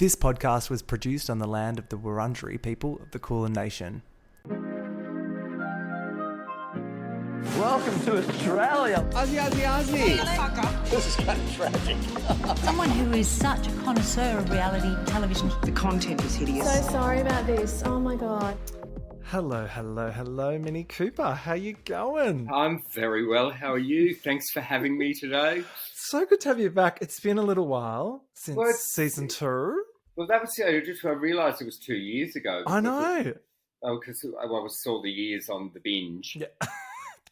This podcast was produced on the land of the Wurundjeri people of the Kulin Nation. Welcome to Australia. Aussie, Aussie, Aussie. This is kind of tragic. Someone who is such a connoisseur of reality television. The content is hideous. So sorry about this. Oh my God. Hello, Minnie Cooper. How you going? I'm very well. How are you? Thanks for having me today. So good to have you back. It's been a little while since season 2. Well, that was I realised it was 2 years ago. I know. Because I saw the years on the binge. Yeah.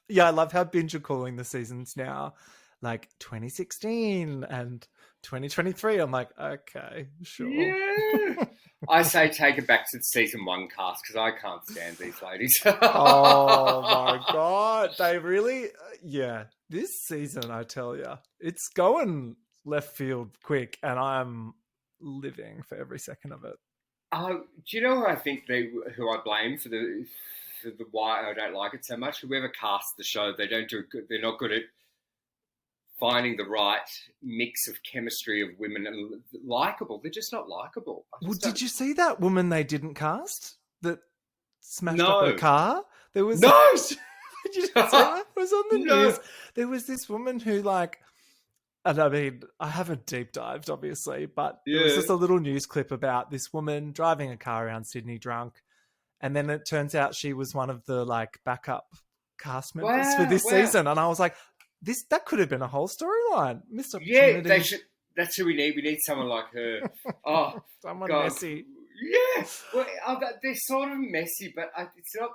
Yeah, I love how binge are calling the seasons now. Like 2016 and 2023. I'm like, okay, sure. Yeah. I say take it back to the season 1 cast because I can't stand these ladies. Oh my God. They really, yeah. This season, I tell you, it's going left field quick and I'm living for every second of it. Do you know who I think who I blame for the why I don't like it so much? Whoever casts the show, they're not good at finding the right mix of chemistry of women and likable. They're just not likable. Well, did you see that woman they didn't cast that smashed up her car? There was no. Did you see that? It was on the news. There was this woman who and I mean, I haven't deep dived obviously, but there was just a little news clip about this woman driving a car around Sydney drunk, and then it turns out she was one of the backup cast members for this season, and I was like, that could have been a whole storyline. Missed opportunity. Yeah, that's who we need. We need someone like her. Oh, someone God. messy. Yeah, well, they're sort of messy, but it's not.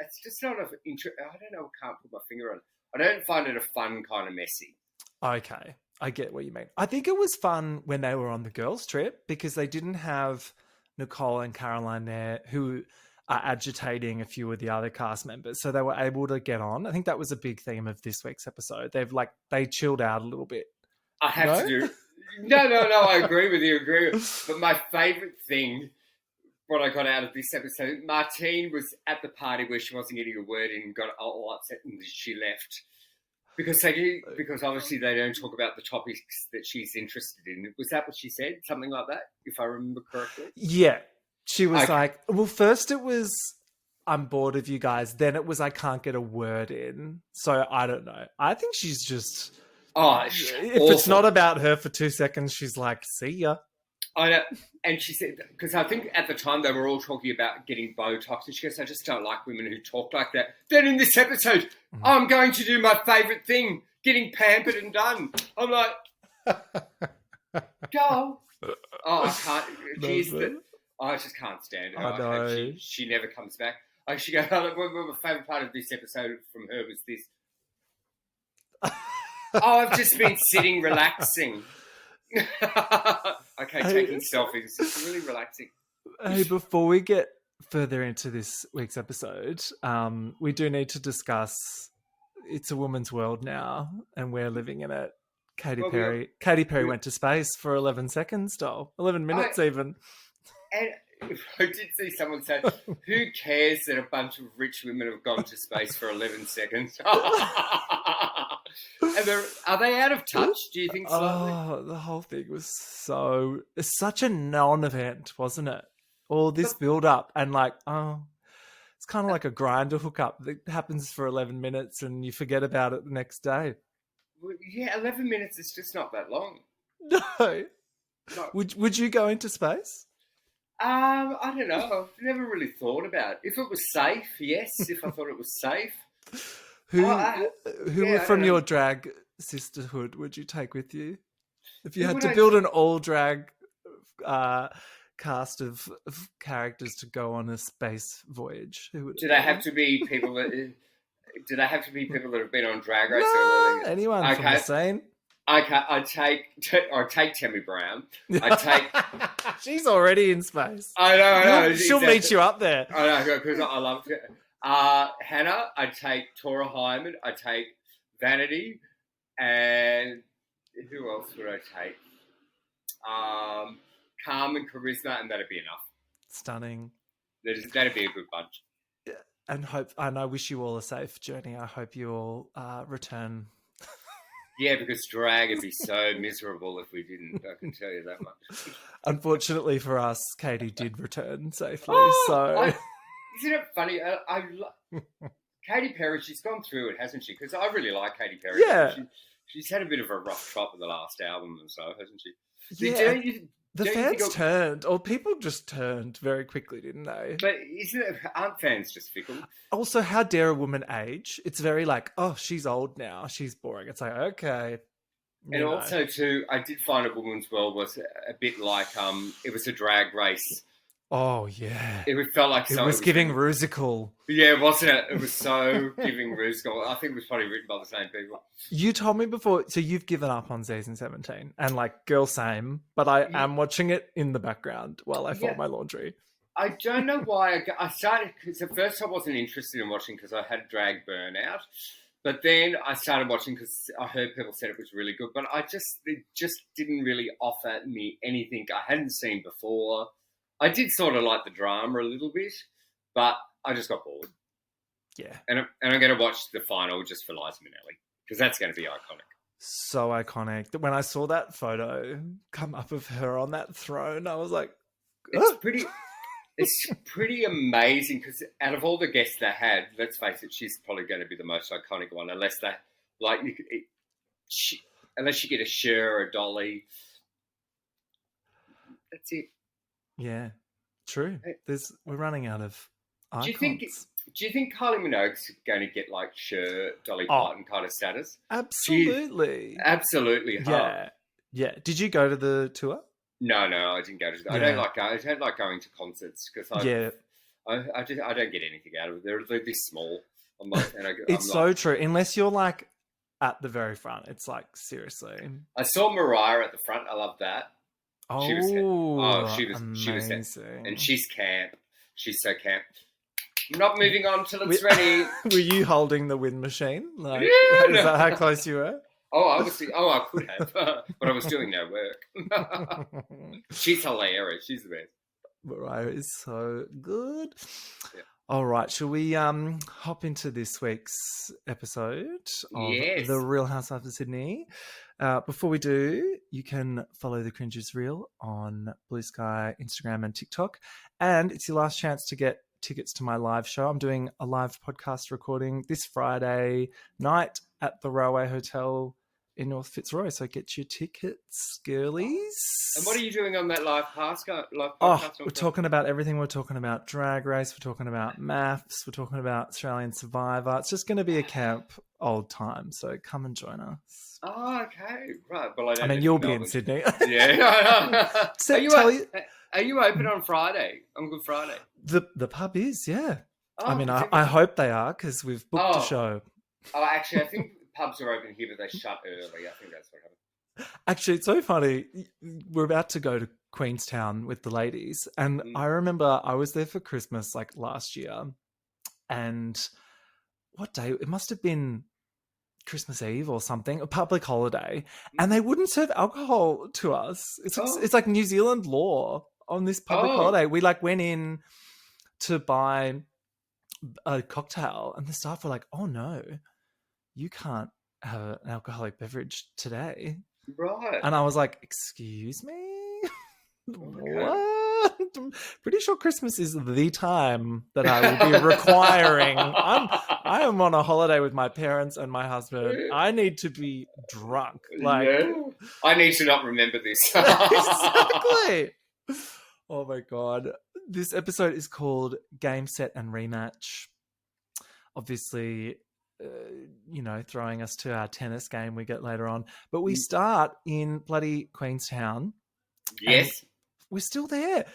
It's just not of interest. I don't know. I can't put my finger on it. I don't find it a fun kind of messy. Okay, I get what you mean. I think it was fun when they were on the girls' trip because they didn't have Nicole and Caroline there, who are agitating a few of the other cast members, so they were able to get on. I think that was a big theme of this week's episode. They chilled out a little bit. I have to do. No. I agree with you. But my favourite thing, what I got out of this episode, Martine was at the party where she wasn't getting a word in and got all upset and she left. Because obviously they don't talk about the topics that she's interested in. Was that what she said? Something like that, if I remember correctly? Yeah. She was like, well, first it was, I'm bored of you guys. Then it was, I can't get a word in. So I don't know. I think she's just... if it's not about her for 2 seconds, she's like, see ya. I know. And she said, because I think at the time they were all talking about getting Botox, and she goes, I just don't like women who talk like that. Then in this episode, I'm going to do my favourite thing, getting pampered and done. I'm like, go. I can't. I just can't stand her. I know. She never comes back. She goes, my favourite part of this episode from her was this. I've just been sitting relaxing. Okay, taking selfies. It's really relaxing. Hey, before we get further into this week's episode, we do need to discuss it's a woman's world now and we're living in it. Katy Perry went to space for 11 seconds, doll. 11 minutes even. And I did see someone say, who cares that a bunch of rich women have gone to space for 11 seconds? Are they out of touch, do you think? Slightly? Oh, the whole thing was it's such a non-event, wasn't it? All this build-up and it's kind of like a grinder hookup that happens for 11 minutes and you forget about it the next day. Well, yeah, 11 minutes is just not that long. No. Would you go into space? I don't know. I've never really thought about it. If it was safe, yes. If I thought it was safe. Who from your drag sisterhood would you take with you? If you had to build an all-drag cast of characters to go on a space voyage, who would? Do they have to be people that? Do they have to be people that have been on Drag Race? No, anyone from the scene. Okay, I'd take Tammy Brown. I'd take. She's already in space. I know. She'll meet you up there. I know because I love it. Hannah, I'd take Tora Hyman. I'd take Vanity, and who else would I take? Carmen, Charisma, and that'd be enough. Stunning. That'd be a good bunch. And I wish you all a safe journey. I hope you all return Yeah, because drag would be so miserable if we didn't. I can tell you that much. Unfortunately for us, Katy did return safely. Isn't it funny? Katy Perry, she's gone through it, hasn't she? Because I really like Katy Perry. Yeah. She's had a bit of a rough trot with the last album and so, hasn't she? Yeah. The fans turned, or people just turned very quickly, didn't they? But aren't fans just fickle? Also, how dare a woman age? It's very like, oh, she's old now. She's boring. It's like, okay. And also, too, I did find A Woman's World was a bit like, it was a drag race. Oh, yeah. It felt like it was giving Rusical. Yeah, wasn't it? It was so giving Rusical. I think it was probably written by the same people. You told me before, so you've given up on season 17, and like, girl, same, but I am watching it in the background while I fold my laundry. I don't know why I started, because at first I wasn't interested in watching because I had drag burnout, but then I started watching because I heard people said it was really good, but it just didn't really offer me anything I hadn't seen before. I did sort of like the drama a little bit, but I just got bored. Yeah. And I'm going to watch the final just for Liza Minnelli, because that's going to be iconic. So iconic. When I saw that photo come up of her on that throne, I was like, it's pretty amazing, because out of all the guests they had, let's face it, she's probably going to be the most iconic one, unless they, like, unless you get a Cher or a Dolly. That's it. Yeah, true. We're running out of icons. Do you think Kylie Minogue's going to get like Cher, Dolly Parton kind of status? Absolutely. Absolutely. Yeah. Did you go to the tour? No, I didn't go to. I don't like going. I don't like going to concerts because I don't get anything out of it. They're this small. It's so true. Unless you're like at the very front, it's like seriously. I saw Mariah at the front. I love that. She was amazing. And she's camp. She's so camp. I'm not moving on till it's ready. Were you holding the wind machine? Like, yeah. Is that how close you were? I could have, but I was doing no work. She's hilarious. She's the best. Mariah is so good. Yeah. All right, shall we hop into this week's episode of The Real Housewives of Sydney? Before we do, you can follow The Cringe is Real on Blue Sky, Instagram and TikTok. And it's your last chance to get tickets to my live show. I'm doing a live podcast recording this Friday night at the Railway Hotel in North Fitzroy. So get your tickets, girlies. And what are you doing on that live podcast? We're talking about everything. We're talking about Drag Race. We're talking about maths. We're talking about Australian Survivor. It's just going to be a camp old time. So come and join us. Oh, okay. Right. Well, I mean, you'll be in Sydney. Yeah. Are you open on Friday? On Good Friday? The pub is, yeah. Oh, I mean, I hope they are because we've booked a show. Oh, actually, I think pubs are open here, but they shut early. I think that's what happened. Actually, it's so funny. We're about to go to Queenstown with the ladies. And I remember I was there for Christmas like last year. And what day? It must have been Christmas Eve or something, a public holiday. And they wouldn't serve alcohol to us. It's like New Zealand law on this public holiday. We like went in to buy a cocktail and the staff were like, oh no, you can't have an alcoholic beverage today. Right. And I was like, excuse me? What? I'm pretty sure Christmas is the time that I will be requiring. I am on a holiday with my parents and my husband. I need to be drunk. I need to not remember this. Exactly. Oh my God. This episode is called Game, Set and Rematch. Obviously, throwing us to our tennis game we get later on. But we start in bloody Queenstown. Yes. We're still there.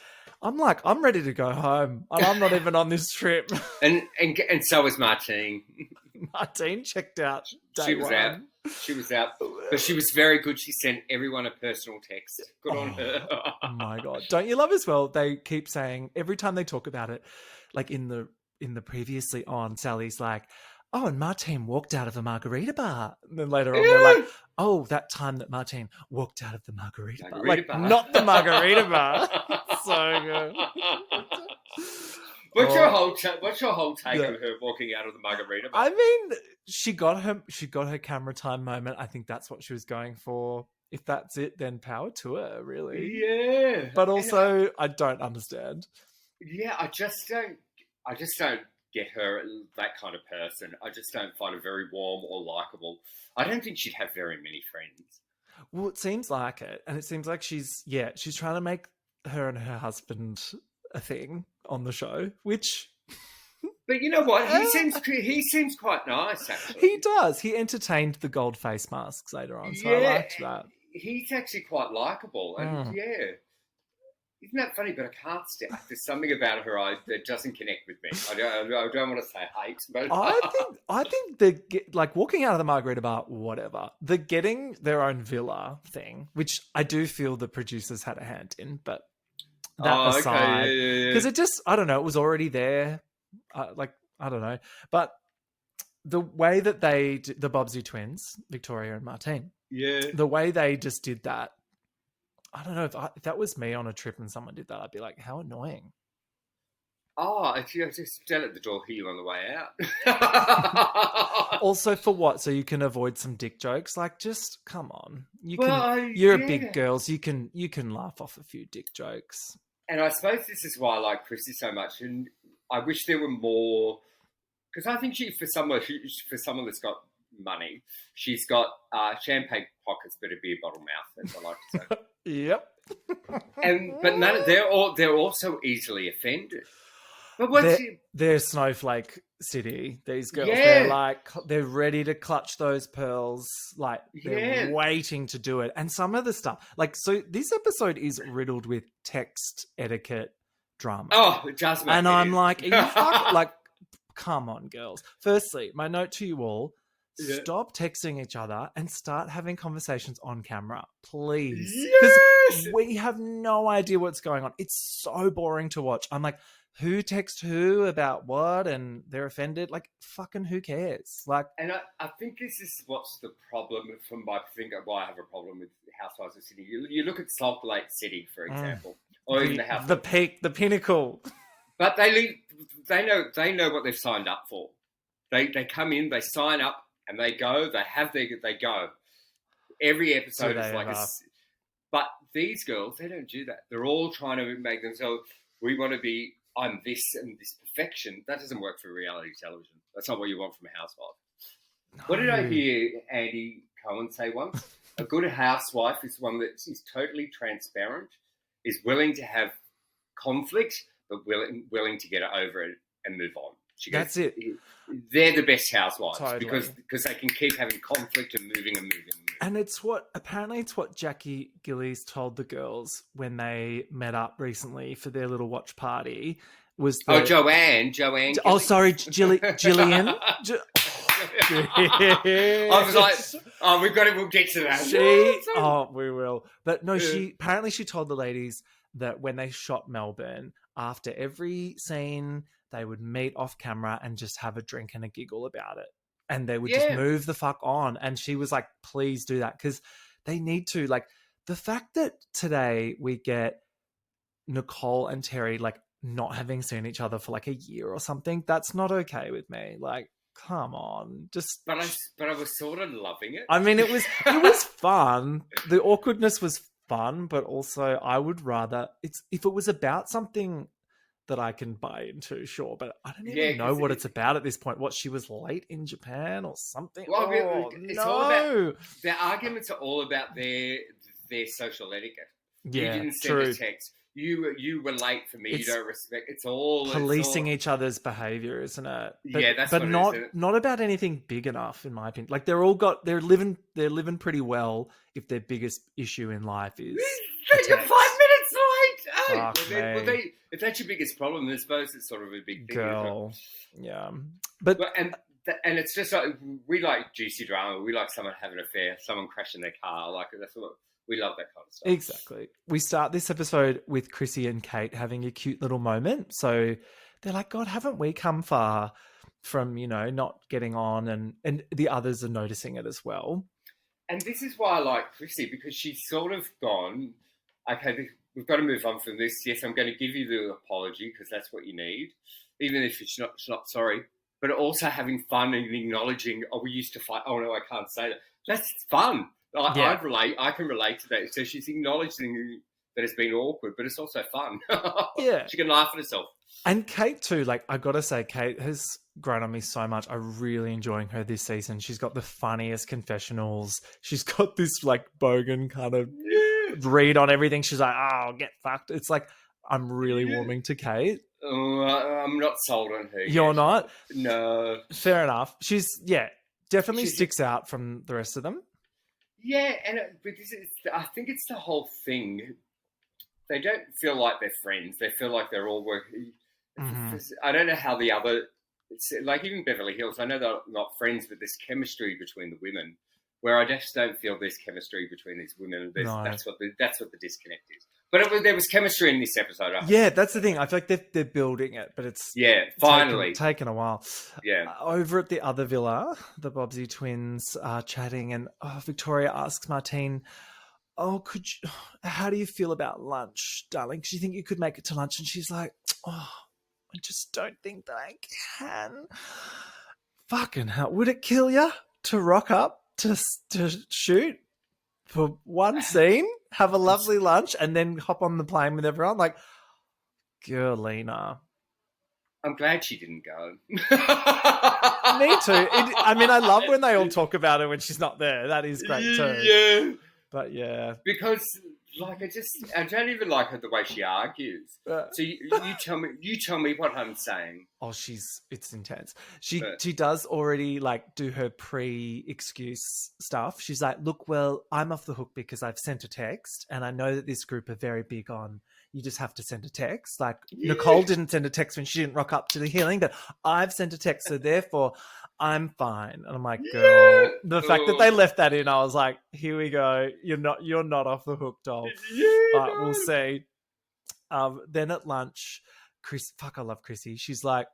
I'm ready to go home. And I'm not even on this trip. And so was Martine. Martine checked out day She was one. out. She was out. But she was very good. She sent everyone a personal text. Good on her. Oh my God. Don't you love as well? They keep saying every time they talk about it, like in the previously on, Sally's like, oh, and Martine walked out of a margarita bar. And then later on, they're like, oh, that time that Martine walked out of the margarita bar. Like, not the margarita bar. So good. What's your whole take on her walking out of the margarita bar? I mean, she got her camera time moment. I think that's what she was going for. If that's it, then power to her, really. Yeah. But also, I don't understand. Yeah, I just don't get her that kind of person. I just don't find her very warm or likable. I don't think she'd have very many friends. Well, it seems like it, and it seems like she's trying to make her and her husband a thing on the show, which. But you know what? He seems quite nice, actually. He does. He entertained the gold face masks later on, so I liked that. He's actually quite likable, and isn't that funny? But I can't stand. There's something about her that doesn't connect with me. I don't want to say hate, but I think like walking out of the margarita bar, whatever. The getting their own villa thing, which I do feel the producers had a hand in, but that aside, because it just, I don't know, it was already there. Like, I don't know, but the way that the Bobbsey twins, Victoria and Martine, the way they just did that. I don't know if that was me on a trip and someone did that, I'd be like, how annoying. Oh, if you just stand at the door here on the way out. Also, for what? So you can avoid some dick jokes? Like, just come on. You're big girls. You can laugh off a few dick jokes. And I suppose this is why I like Chrissy so much. And I wish there were more, because I think for someone that's got money, she's got champagne pockets but a beer bottle mouth, as I like to say. Yep. But they're also easily offended. But they're snowflake city. These girls, they're ready to clutch those pearls. Like they're waiting to do it. And some of the stuff, like, so this episode is riddled with text etiquette drama. Oh, it does. And I'm like, are you like, come on, girls. Firstly, my note to you all. Stop texting each other and start having conversations on camera, please. Because we have no idea what's going on. It's so boring to watch. I'm like, who texts who about what? And they're offended. Like, fucking who cares? Like, and I think this is what's the problem from my finger. Why I have a problem with Housewives of Sydney. You look at Salt Lake City, for example, or even the peak, the pinnacle. But they know what they've signed up for. They come in, they sign up. And they go, they go. Every episode is like but these girls, they don't do that. They're all trying to make themselves, we want to be, I'm this and this perfection. That doesn't work for reality television. That's not what you want from a housewife. No. What did I hear Andy Cohen say once? A good housewife is one that is totally transparent, is willing to have conflict, but willing to get over it and move on. That's it. They're the best housewives totally. because they can keep having conflict and moving. And it's what Jackie Gillies told the girls when they met up recently for their little watch party. Joanne. Oh, sorry, Jillian. I was like, we'll get to that. We will. But no, she told the ladies that when they shot Melbourne, after every scene, they would meet off camera and just have a drink and a giggle about it. And they would just move the fuck on. And she was like, please do that. Because they need to. Like, the fact that today we get Nicole and Terry, like, not having seen each other for like a year or something, that's not okay with me. Like, come on. Just. But I was sort of loving it. I mean, it was fun. The awkwardness was fun, but also I would rather, if it was about something that I can buy into, sure, but I don't even know what it's about at this point. What, she was late in Japan or something? Well, it's all about, their arguments are all about their social etiquette. Yeah, you didn't send a text. You were late for me. You don't respect. It's all policing each other's behavior, isn't it? But, that's but what not about anything big enough, in my opinion. Like, they're living pretty well if their biggest issue in life is you're 5 minutes late. Fuck me. If that's your biggest problem, I suppose it's sort of a big thing. Girl, yeah, but and it's just like, we like juicy drama. We like someone having an affair, someone crashing their car. Like, that's what. We love that kind of stuff. Exactly. We start this episode with Chrissy and Kate having a cute little moment. So they're like, God, haven't we come far from, not getting on? And the others are noticing it as well. And this is why I like Chrissy, because she's sort of gone, okay, we've got to move on from this. Yes, I'm going to give you the apology because that's what you need, even if it's not sorry. But also having fun and acknowledging, oh, we used to fight. Oh, no, I can't say that. That's fun. I can relate to that. So she's acknowledging that it's been awkward, but it's also fun. Yeah. She can laugh at herself. And Kate too, like I gotta say, Kate has grown on me so much. I'm really enjoying her this season. She's got the funniest confessionals. She's got this like bogan kind of read on everything. She's like, oh, get fucked. It's like, I'm really warming to Kate. I'm not sold on her. You're not? No. Fair enough. She's definitely sticks out from the rest of them. Yeah, and because I think it's the whole thing. They don't feel like they're friends. They feel like they're all working. Mm-hmm. I don't know how the other, like even Beverly Hills, I know they're not friends, but there's chemistry between the women, where I just don't feel there's chemistry between these women. No. That's what the disconnect is. But there was chemistry in this episode. That's the thing. I feel like they're building it, but it's finally taken a while. Yeah. Over at the other villa, the Bobbsey twins are chatting, and Victoria asks Martine, "Oh, how do you feel about lunch, darling? Do you think you could make it to lunch?" And she's like, "Oh, I just don't think that I can. Fucking hell, would it kill you to rock up to shoot for one scene, have a lovely lunch, and then hop on the plane with everyone?" Like, girlina. I'm glad she didn't go. Me too. I love when they all talk about her when she's not there. That is great too. Yeah. But yeah. Because, like, I don't even like her the way she argues. So you tell me what I'm saying. Oh, it's intense. She does already, like, do her pre-excuse stuff. She's like, look, well, I'm off the hook because I've sent a text, and I know that this group are very big on you just have to send a text. Like, Nicole didn't send a text when she didn't rock up to the healing, but I've sent a text, so therefore I'm fine. And I'm like, girl, the fact that they left that in, I was like, here we go. You're not off the hook, doll. But we'll see. Then at lunch, I love Chrissy. She's like,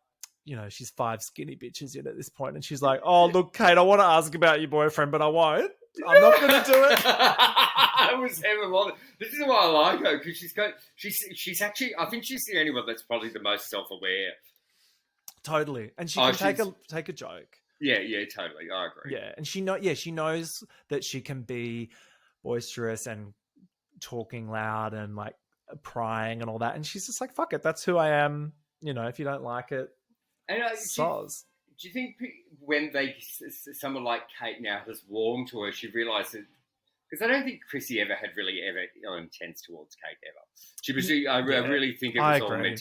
she's 5 skinny bitches in at this point, and she's like, oh, look, Kate, I want to ask about your boyfriend, but I won't. I'm not going to do it. I was having a lot. This is why I like her, because she's actually, I think she's the only one that's probably the most self-aware. Totally, and she can take a joke. Yeah, totally. I agree. Yeah, and she knows that she can be boisterous and talking loud and like prying and all that, and she's just like, fuck it, that's who I am. If you don't like it, and soz. Do you think when someone like Kate now has warmed to her, she realises? Because I don't think Chrissy ever had really intense towards Kate ever. I really think it was all meant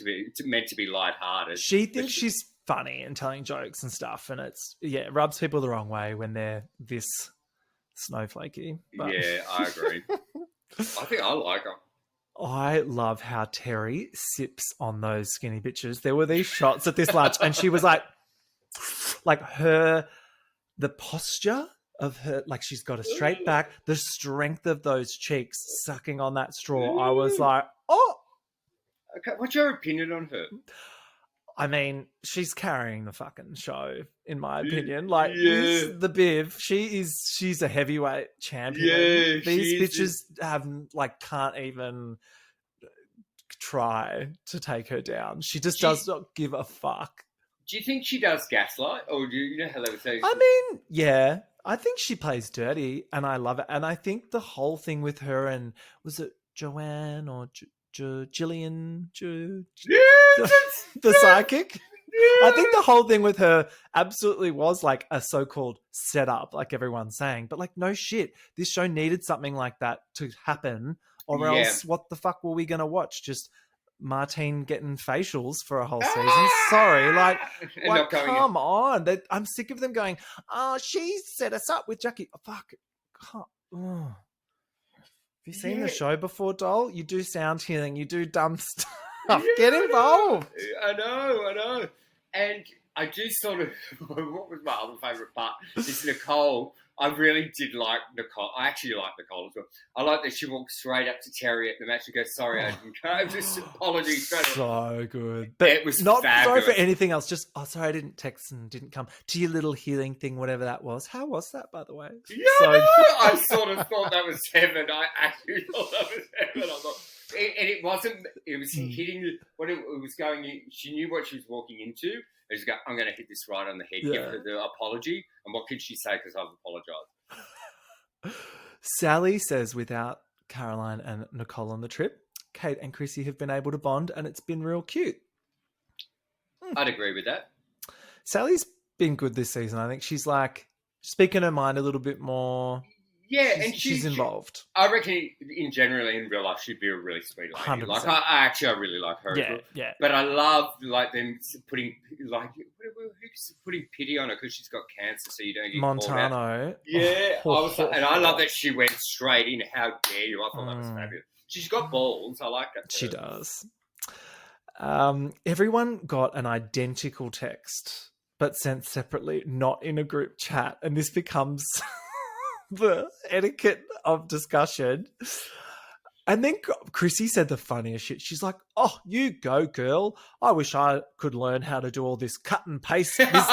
to be lighthearted. She thinks she's funny and telling jokes and stuff, and it rubs people the wrong way when they're this snowflakey. But... Yeah, I agree. I think I like her. I love how Terry sips on those skinny bitches. There were these shots at this lunch, and she was like the posture of her, like she's got a straight back, the strength of those cheeks sucking on that straw. I was like, oh. Okay, what's your opinion on her? I mean, she's carrying the fucking show, in my opinion. Like, the Biv, she's a heavyweight champion. Yeah, these bitches can't even try to take her down. She just does not give a fuck. Do you think she does gaslight, or do you know how they would say? I mean, yeah, I think she plays dirty, and I love it. And I think the whole thing with her and was it Joanne or Jillian, the psychic? Yeah. I think the whole thing with her absolutely was like a so-called setup, like everyone's saying. But like, no shit, this show needed something like that to happen, or else what the fuck were we going to watch? Just Martine getting facials for a whole season. Sorry, like come on. I'm sick of them going, oh, she set us up with Jackie. Oh, fuck. Have you seen the show before, doll? You do sound healing. You do dumb stuff. Get involved. I know. And I do sort of, what was my other favourite part? Is Nicole. I really did like Nicole. I actually like Nicole as well. I like that she walked straight up to Terry at the match and goes, sorry, I didn't come. Just apologies. So good. But it was not fabulous. Sorry for anything else. Just, sorry I didn't text and didn't come to your little healing thing, whatever that was. How was that, by the way? Yeah, I sort of thought that was heaven. I actually thought that was heaven. I thought, And it wasn't. It was hitting what it was going. She knew what she was walking into. She's going, I'm going to hit this right on the head. Yeah. Give her the apology. And what can she say? Because I've apologized. Sally says without Caroline and Nicole on the trip, Kate and Chrissy have been able to bond and it's been real cute. I'd agree with that. Sally's been good this season. I think she's like speaking her mind a little bit more. Yeah, she's involved. I reckon in real life she'd be a really sweet lady. 100%. Like I really like her. Yeah. But I love like them putting who's putting pity on her because she's got cancer, so you don't get called out. Montano. Yeah, and I love that she went straight in. How dare you? I thought that was fabulous. She's got balls. I like that. She does. Everyone got an identical text, but sent separately, not in a group chat, and this becomes the etiquette of discussion. And then Chrissy said the funniest shit. She's like, "Oh, you go, girl. I wish I could learn how to do all this cut and paste business."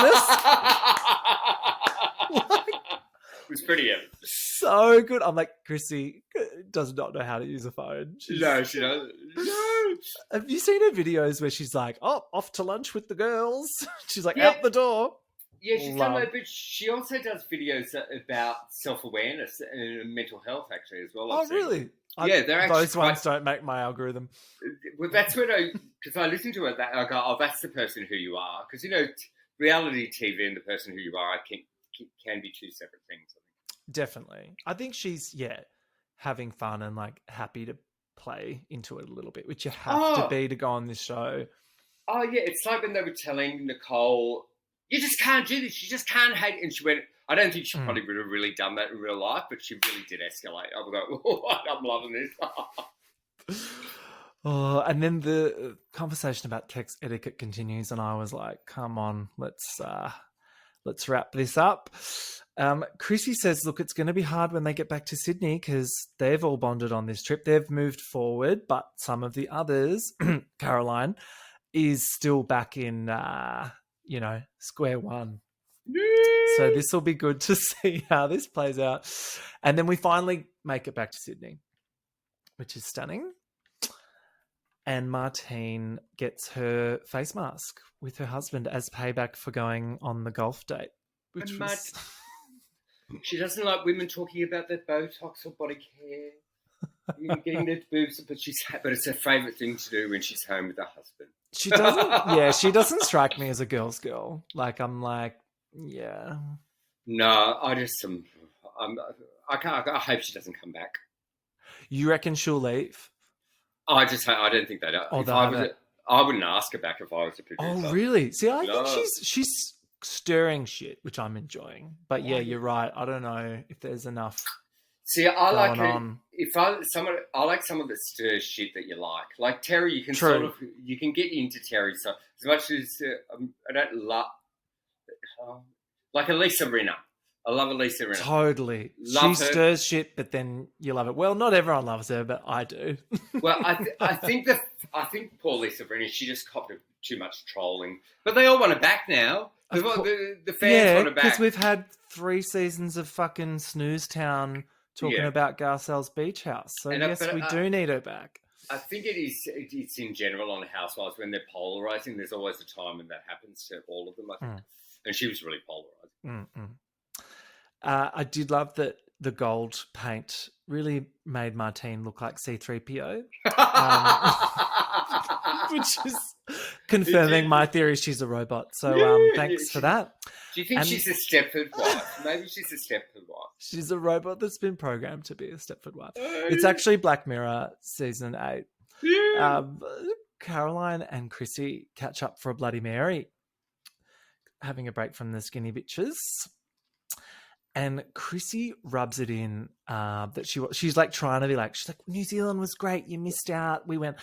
It was pretty epic. So good. I'm like, Chrissy does not know how to use a phone. No, she doesn't. No. Have you seen her videos where she's like, "Oh, off to lunch with the girls"? She's like, out the door. Yeah, she's done that, but she also does videos about self-awareness and mental health, actually, as well. Oh, really? Those ones don't make my algorithm. Well, that's when because I listen to it, I go, oh, that's the person who you are. Because, reality TV and the person who you are can be two separate things, I think. Definitely. I think she's, having fun and, like, happy to play into it a little bit, which you have to be to go on this show. Oh, yeah. It's like when they were telling Nicole, you just can't do this. You just can't hate it. And she went, I don't think she probably would have really done that in real life, but she really did escalate. I was like, oh, I'm loving this. And then the conversation about text etiquette continues, and I was like, come on, let's wrap this up. Chrissy says, look, it's going to be hard when they get back to Sydney because they've all bonded on this trip. They've moved forward, but some of the others, Caroline, is still back in, square one. So this will be good to see how this plays out. And then we finally make it back to Sydney, which is stunning. And Martine gets her face mask with her husband as payback for going on the golf date. She doesn't like women talking about their Botox or body care. Getting their boobs, but it's her favourite thing to do when she's home with her husband. She doesn't. She doesn't strike me as a girl's girl. Like I'm like, yeah. No, I just I can't. I hope she doesn't come back. You reckon she'll leave? I don't think that. I wouldn't ask her back if I was a producer. Oh, really? See, I think she's stirring shit, which I'm enjoying. But yeah, you're right. I don't know if there's enough. See, I like it. I like someone that stirs shit that you like. Like Terry, you can you can get into Terry. So as much as I don't love, like Elisa Rinna. I love Elisa Rinna. Totally. She stirs shit, but then you love it. Well, not everyone loves her, but I do. Well, I think poor Lisa Rinna, she just copped too much trolling. But they all want her back now. The fans want her back. Because we've had 3 seasons of fucking Snooze Town talking about Garcelle's beach house. So we do need her back. I think it's in general on Housewives when they're polarizing. There's always a time when that happens to all of them, I think. And she was really polarizing. I did love that the gold paint really made Martine look like C3PO, which is confirming my theory she's a robot. So thanks for that. Do you think she's a Stepford wife? Maybe she's a Stepford wife. She's a robot that's been programmed to be a Stepford wife. It's actually Black Mirror season 8. Yeah. Caroline and Chrissy catch up for a Bloody Mary, having a break from the skinny bitches. And Chrissy rubs it in that she's like trying to be like, she's like, New Zealand was great. You missed out. We went,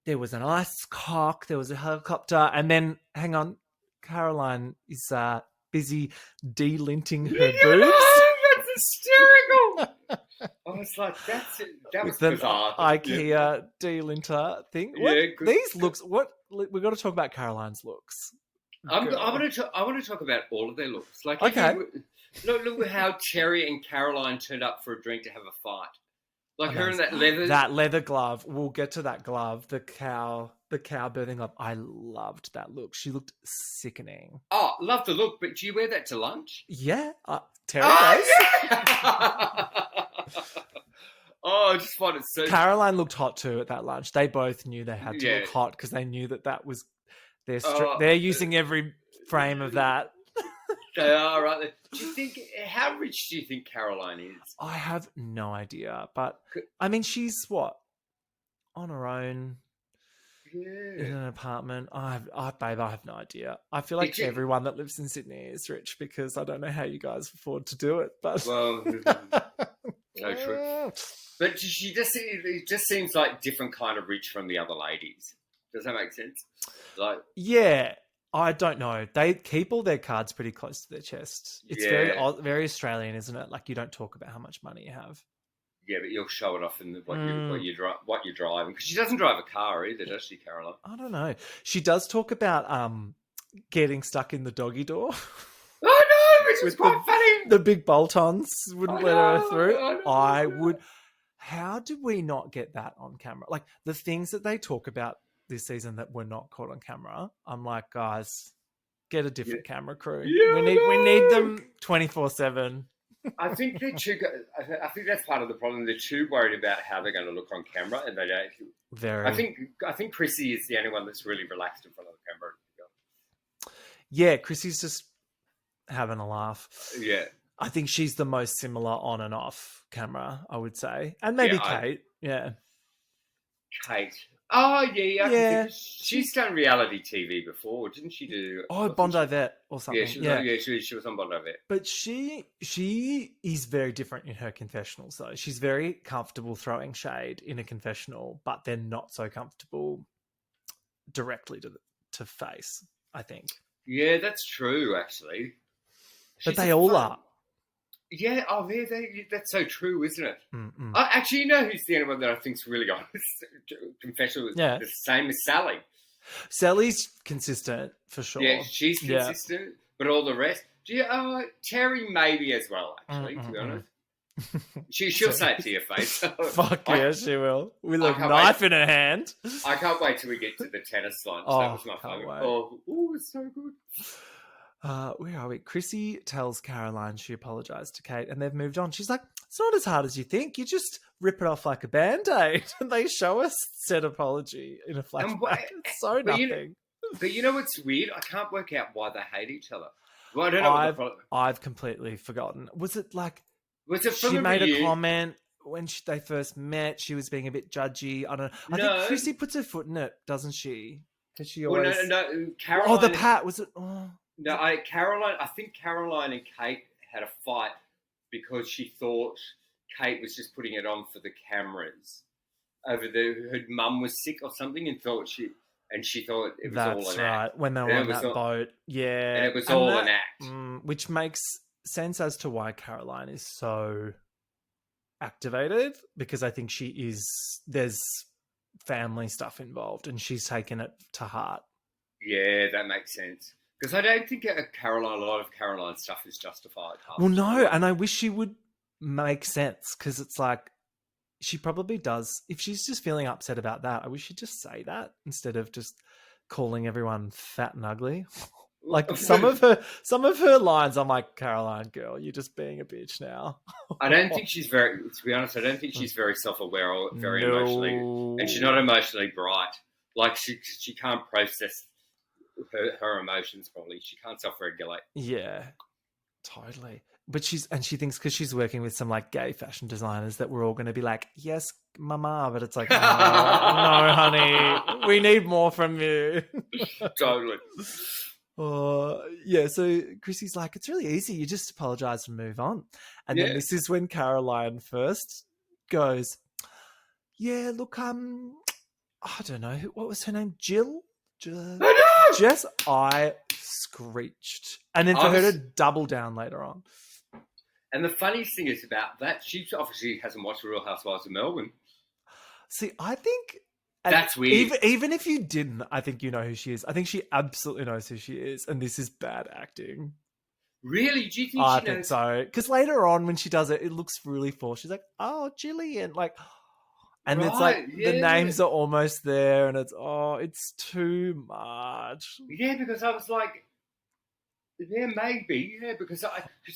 there was an ice cock, there was a helicopter. And then, hang on, Caroline is busy delinting her boobs. That's hysterical. I was like, that was bizarre. IKEA delinter thing. These looks, we've got to talk about Caroline's looks. I want to talk about all of their looks. Like, okay. Look how Terry and Caroline turned up for a drink to have a fight. Like her in amazing. that leather. That leather glove. We'll get to that glove. The cow birthing glove. I loved that look. She looked sickening. Oh, love the look, but do you wear that to lunch? Yeah, Terry does. Yeah! Oh, I just find it so... Caroline looked hot too at that lunch. They both knew they had to Yeah. look hot because they knew that was Oh, they're using every frame of that. They are, right there. Do you think... How rich do you think Caroline is? I have no idea, but I mean, she's what, on her own in Yeah. an apartment. Babe, I have no idea. I feel like everyone that lives in Sydney is rich because I don't know how you guys afford to do it. But Well, so true. But it just seems like different kind of rich from the other ladies. Does that make sense? Like, yeah, I don't know. They keep all their cards pretty close to their chest. It's very very Australian, isn't it? Like you don't talk about how much money you have. yeah, but you'll show it off in what you're driving, because she doesn't drive a car either, does she, Caroline? I don't know. She does talk about getting stuck in the doggy door. Oh no, which was quite funny. The big bolt-ons wouldn't let her through. I would. How did we not get that on camera? Like the things that they talk about this season that were not caught on camera. I'm like, guys, get a different camera crew. Yeah, we need them 24/7. I think they're too. I think that's part of the problem. They're too worried about how they're going to look on camera, and they don't. Very. I think Chrissy is the only one that's really relaxed in front of the camera. Yeah, Chrissy's just having a laugh. Yeah. I think she's the most similar on and off camera, I would say. And maybe Kate. Kate. Oh, yeah. Yeah. She's done reality TV before, didn't she do? Oh, Bondi Vet or something. Yeah, she was on Bondi Vet. But she is very different in her confessionals, though. She's very comfortable throwing shade in a confessional, but they're not so comfortable directly to face, I think. Yeah, that's true, actually. But they all are. Yeah, that's so true, isn't it? Mm-mm. Actually, you know who's the only one that I think's really honest? Confessional is the same as Sally. Sally's consistent, for sure. Yeah, she's consistent, but all the rest... Terry maybe as well, actually, to be honest. She'll say it to your face. Fuck yeah, she will. With a knife in her hand. I can't wait till we get to the tennis lunch. That was my favourite. Oh, it's so good. Where are we? Chrissy tells Caroline she apologised to Kate and they've moved on. She's like, it's not as hard as you think. You just rip it off like a Band-Aid. And they show us said apology in a flashback. It's so nothing. But you know what's weird? I can't work out why they hate each other. Well, I don't know what the problem... I've completely forgotten. Was it like... She made a comment when they first met. She was being a bit judgy. I don't know. I think Chrissy puts her foot in it, doesn't she? Because she always... no. Caroline... Oh, the pat. Was it... Oh. No, I think Caroline and Kate had a fight because she thought Kate was just putting it on for the cameras. Her mum was sick or something, and she thought it was all an act. That's right. When they were on that boat, yeah, and it was all an act, which makes sense as to why Caroline is so activated, because I think there's family stuff involved, and she's taken it to heart. Yeah, that makes sense. Because I don't think a lot of Caroline's stuff is justified. Well, no, and I wish she would make sense, because it's like, she probably does. If she's just feeling upset about that, I wish she'd just say that instead of just calling everyone fat and ugly. Like some of her lines, I'm like, Caroline, girl, you're just being a bitch now. I don't think she's to be honest, I don't think she's very self-aware or very emotionally, and she's not emotionally bright. Like she can't process her emotions probably. She can't self-regulate. Yeah, totally. But she thinks because she's working with some like gay fashion designers that we're all going to be like, yes, mama. But it's like, no, honey, we need more from you. Totally. Yeah. So Chrissy's like, it's really easy. You just apologize and move on. And then this is when Caroline first goes, yeah, look, I don't know. What was her name? Jill? Jess, I screeched. And then for her to double down later on. And the funniest thing is about that, she obviously hasn't watched Real Housewives of Melbourne. See, I think... That's weird. Even if you didn't, I think you know who she is. I think she absolutely knows who she is. And this is bad acting. Really? Do you think I she think knows? so. Because later on, when she does it, it looks really forced. She's like, "Oh, Jillian," like, and it's like Right, the yeah. names are almost there, and it's too much. Yeah, because I was like, yeah, maybe, yeah, because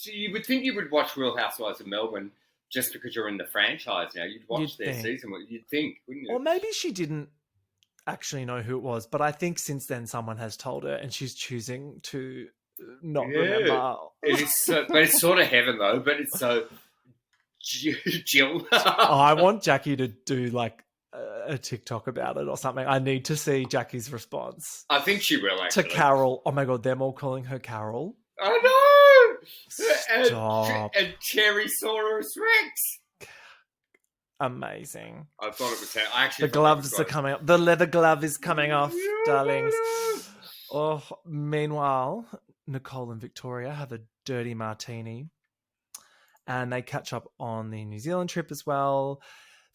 you would think you would watch Real Housewives of Melbourne just because you're in the franchise now. You'd watch You'd their think. season. You'd think, wouldn't you? Or maybe she didn't actually know who it was, but I think since then someone has told her, and she's choosing to not remember. It is so, but it's sort of heaven though. But it's so Jill. I want Jackie to do like a TikTok about it or something. I need to see Jackie's response I think she will actually. to Carol. Oh my god, them all calling her Carol. I know. Stop. And Cherrysaurus Rex. Amazing. I thought it was. I actually The gloves are coming off. The leather glove is coming off, darlings. Oh, meanwhile, Nicole and Victoria have a dirty martini, and they catch up on the New Zealand trip as well.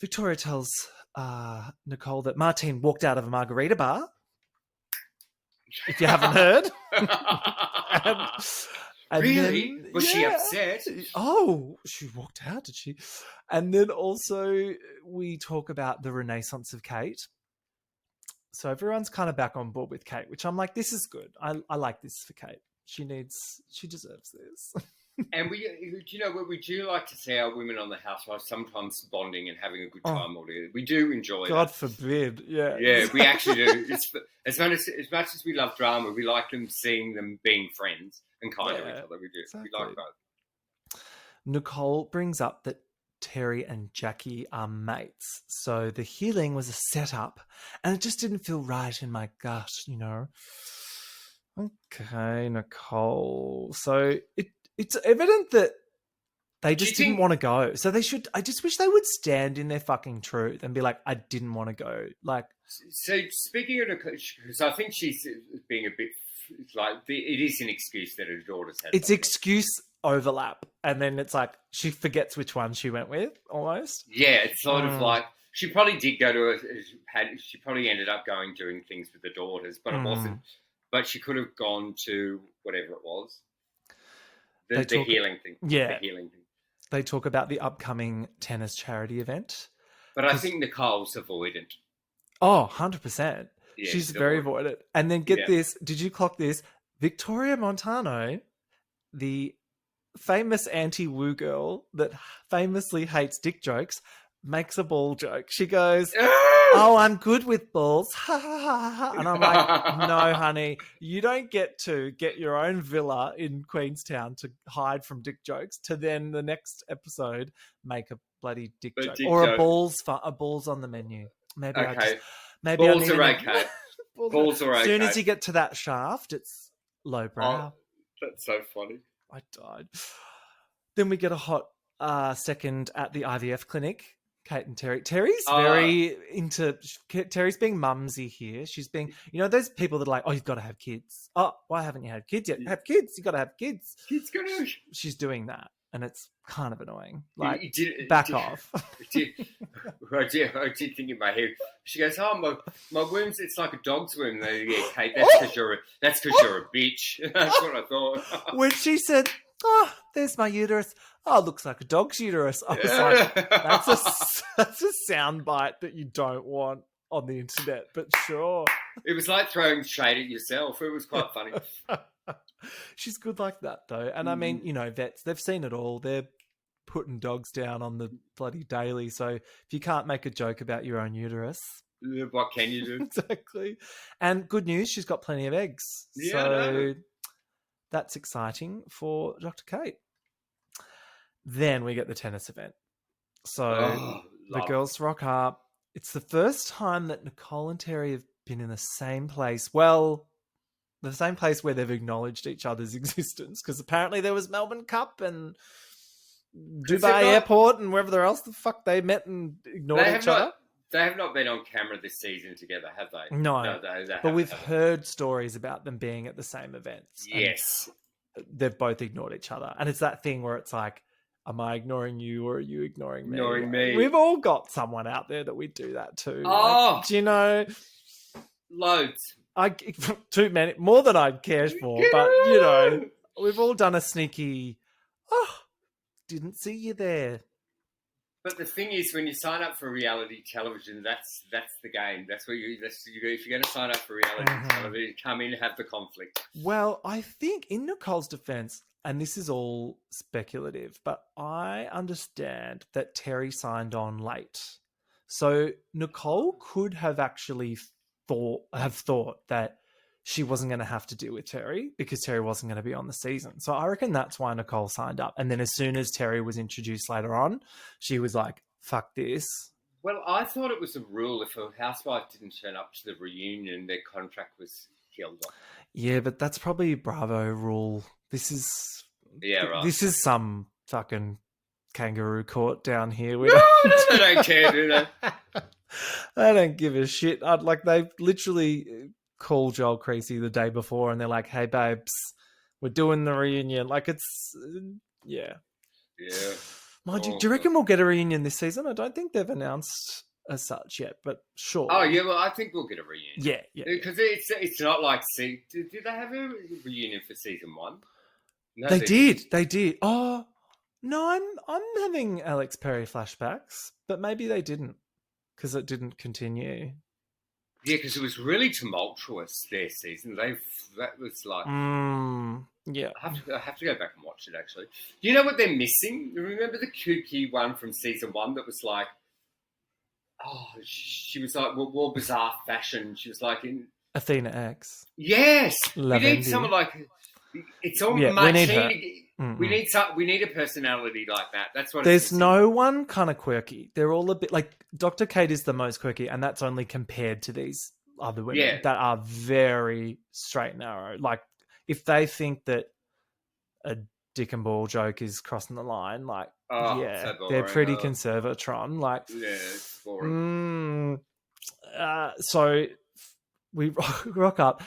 Victoria tells Nicole that Martine walked out of a margarita bar, if you haven't heard. And really? then, Was she upset? Oh, she walked out, did she? And then also we talk about the renaissance of Kate. So everyone's kind of back on board with Kate, which I'm like, this is good. I like this for Kate. She deserves this. And you know what, we do like to see our women on the Housewives sometimes bonding and having a good time all together. We do enjoy God that. forbid. Yeah. Yeah, we actually do. It's as much as we love drama, we like seeing them being friends and kind of each other. We do. Exactly. We like both. Nicole brings up that Terry and Jackie are mates. So the healing was a setup, and it just didn't feel right in my gut, you know. Okay, Nicole. So it's evident that they just didn't want to go. So I just wish they would stand in their fucking truth and be like, I didn't want to go. Like, so speaking of Nicole, because I think she's being a bit like, it is an excuse that her daughter's had. It's excuse overlap. And then it's like, she forgets which one she went with, almost. Yeah, it's sort of like, she probably did go to she probably ended up doing things with the daughters, but it wasn't. But she could have gone to whatever it was. The healing thing. Yeah. The healing thing. They talk about the upcoming tennis charity event. But I think Nicole's avoidant. Oh, 100%. Yeah, she's very avoidant. And then get this. Did you clock this? Victoria Montano, the famous anti-woo girl that famously hates dick jokes, makes a ball joke. She goes, oh, I'm good with balls. Ha, ha, ha, ha. And I'm like, no, honey, you don't get to get your own villa in Queenstown to hide from dick jokes to then the next episode make a bloody dick joke. Or a balls on the menu. Maybe okay. Balls are okay. Balls are okay. As soon as you get to that shaft, it's lowbrow. Oh, that's so funny. I died. Then we get a hot second at the IVF clinic. Kate and Terry. Terry's very into... Terry's being mumsy here. She's being... You know, those people that are like, oh, you've got to have kids. Oh, why haven't you had kids yet? Have kids. You've got to have kids. Kids got to... She's doing that. And it's kind of annoying. Like, back off. I did think in my head. She goes, oh, my womb's, it's like a dog's womb. Yeah, Kate, that's because you're a bitch. That's what I thought. When she said, oh, there's my uterus. Oh, it looks like a dog's uterus. I was like, that's a sound bite that you don't want on the internet, but sure. It was like throwing shade at yourself. It was quite funny. She's good like that, though. And I mean, you know, vets, they've seen it all. They're putting dogs down on the bloody daily. So if you can't make a joke about your own uterus... What can you do? Exactly. And good news, she's got plenty of eggs. Yeah, so that's exciting for Dr. Kate. Then we get the tennis event. So the girls rock up. It's the first time that Nicole and Terry have been in the same place. Well, the same place where they've acknowledged each other's existence. Because apparently there was Melbourne Cup and Dubai Airport and wherever else the fuck they met and ignored each other. They have not been on camera this season together, have they? No. But we've heard stories about them being at the same events. Yes. They've both ignored each other. And it's that thing where it's like, am I ignoring you or are you ignoring me? Ignoring me. We've all got someone out there that we do that to. Oh! Like, do you know? Loads. Too many, more than I'd care for, but you know, we've all done a sneaky, didn't see you there. But the thing is, when you sign up for reality television, that's the game. That's where if you're going to sign up for reality television, come in and have the conflict. Well, I think in Nicole's defense, and this is all speculative, but I understand that Terry signed on late. So Nicole could have actually thought that she wasn't going to have to deal with Terry because Terry wasn't going to be on the season. So I reckon that's why Nicole signed up. And then as soon as Terry was introduced later on, she was like, fuck this. Well, I thought it was a rule if a housewife didn't turn up to the reunion, their contract was killed off. Yeah, but that's probably Bravo rule. This is This is some fucking kangaroo court down here. No, they don't care, do they? I don't give a shit. They literally call Joel Creasy the day before and they're like, hey, babes, we're doing the reunion. Yeah. Yeah. Mind you, do you reckon we'll get a reunion this season? I don't think they've announced as such yet, but sure. Oh, yeah, well, I think we'll get a reunion. Yeah. Because it's not like, did they have a reunion for season 1? No, They did. Oh, no, I'm having Alex Perry flashbacks, but maybe they didn't because it didn't continue. Yeah, because it was really tumultuous their season. That was like... yeah. I have to go back and watch it, actually. You know what they're missing? Remember the kooky one from season 1 that was like... Oh, she was like, more bizarre fashion. She was like in... Athena X. Yes! Lavendi. We need someone like... It's all Yeah, we need her. We need a personality like that. That's what There's no one kind of quirky. They're all a bit like Dr. Kate is the most quirky, and that's only compared to these other women that are very straight and narrow. Like if they think that a dick and ball joke is crossing the line, so boring. they're pretty conservatron. It's boring. So we rock up.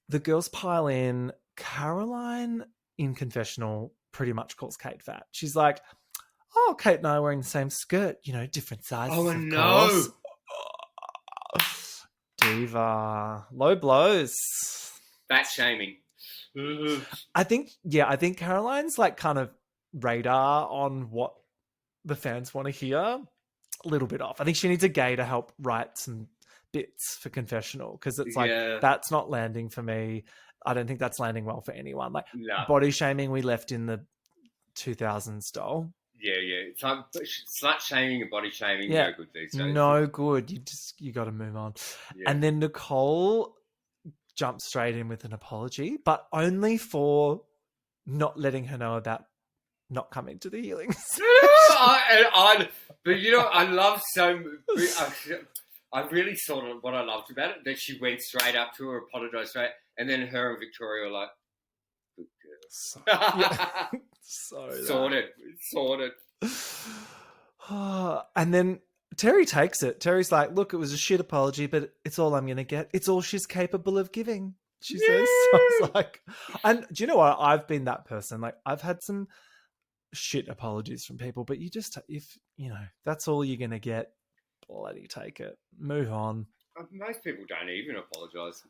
The girls pile in. Caroline in confessional pretty much calls Kate fat. She's like, oh, Kate and I are wearing the same skirt, different sizes. Oh, no. Diva. Low blows. Fat shaming. I think Caroline's kind of radar on what the fans want to hear a little bit off. I think she needs a gay to help write some bits for confessional because it's that's not landing for me. I don't think that's landing well for anyone. Body shaming we left in the 2000s, doll. Yeah. It's like slut shaming and body shaming, no good these days. No good. You got to move on. Yeah. And then Nicole jumped straight in with an apology, but only for not letting her know about not coming to the healing session. But I love so... I really saw what I loved about it, that she went straight up to her, apologised straight, and then her and Victoria were like, good girl. Sorted. And then Terry takes it. Terry's like, look, it was a shit apology, but it's all I'm going to get. It's all she's capable of giving, she says. So I was like, and do you know what? I've been that person. I've had some shit apologies from people, but if that's all you're going to get, bloody take it. Move on. Most people don't even apologise.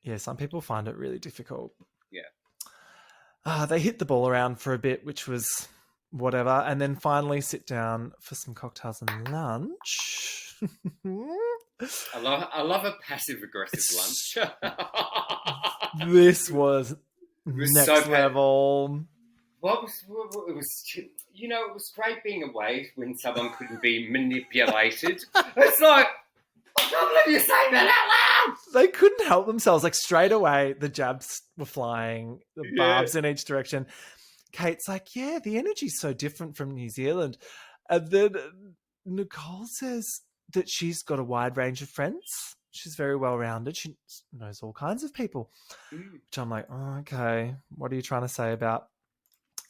Yeah, some people find it really difficult. Yeah. They hit the ball around for a bit, which was whatever, and then finally sit down for some cocktails and lunch. I love a passive-aggressive lunch. This was next level. It was great being away when someone couldn't be manipulated. It's like, I can't believe you're saying that out loud. They couldn't help themselves. Straight away, the jabs were flying, the barbs in each direction. Kate's like, yeah, the energy's so different from New Zealand. And then Nicole says that she's got a wide range of friends. She's very well-rounded. She knows all kinds of people. Which I'm like, oh, okay, what are you trying to say about